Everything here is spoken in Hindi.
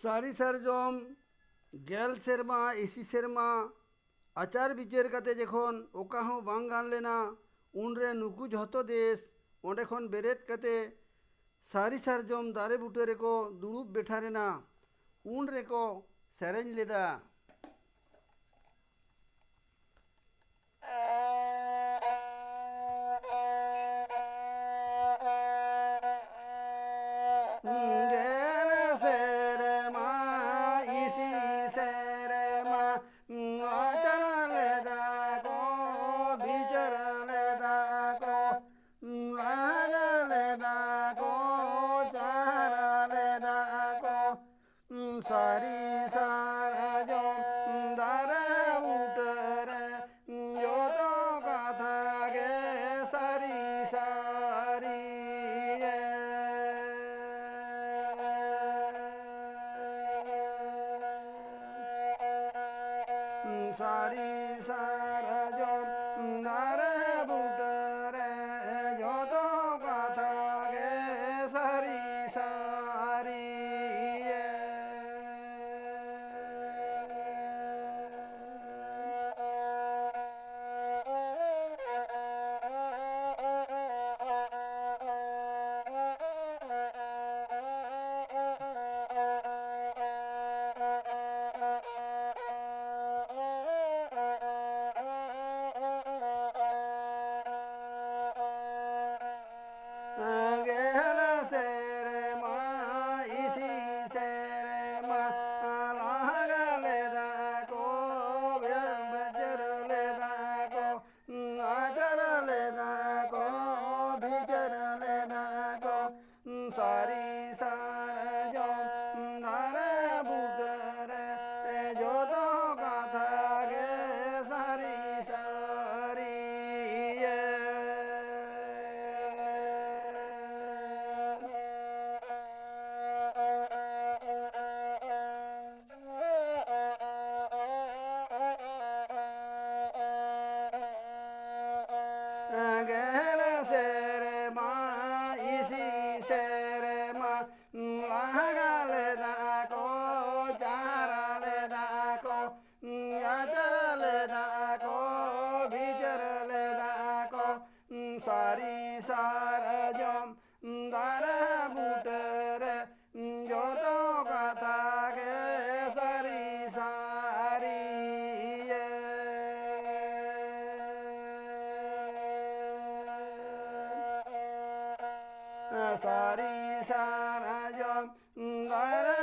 सारी सारजम गेल सेरमा इसी सेरमा आचार विचार काते जखन ओका हों बांग गान लेना उनरे नुकु झतो देश ओंडे खन बेरेत काते सारी सारजम दारे बुटे रेको दुड़ुब बेठा रेना उन रेको सेरेंज लेदा। गेल सेरमा इसी सेरमा आचार लेदा को विचार लेदा को आग लेदा को चारा लेदा को सारी सारा जो दारा उठरे जो तो कथा गे सारी सारी सारी सारा जो दारा उठरे जो तो कथा गे सारी सारी गेल सेरमा इसी सेरमा लाग लेदा को विचार लेदा को आचार लेदा को विचार लेदा को सारी सारा जो दारा बुटरे जो तो कथा गे सारी सारी गेल सेरमा इसी सेरमा लाग लेदा को चारा लेदा को आचार लेदा को विचार लेदा को सारी सारा जम दारा बुटरे जो तो कथा गे सारी सारी सारी सारा जम दारा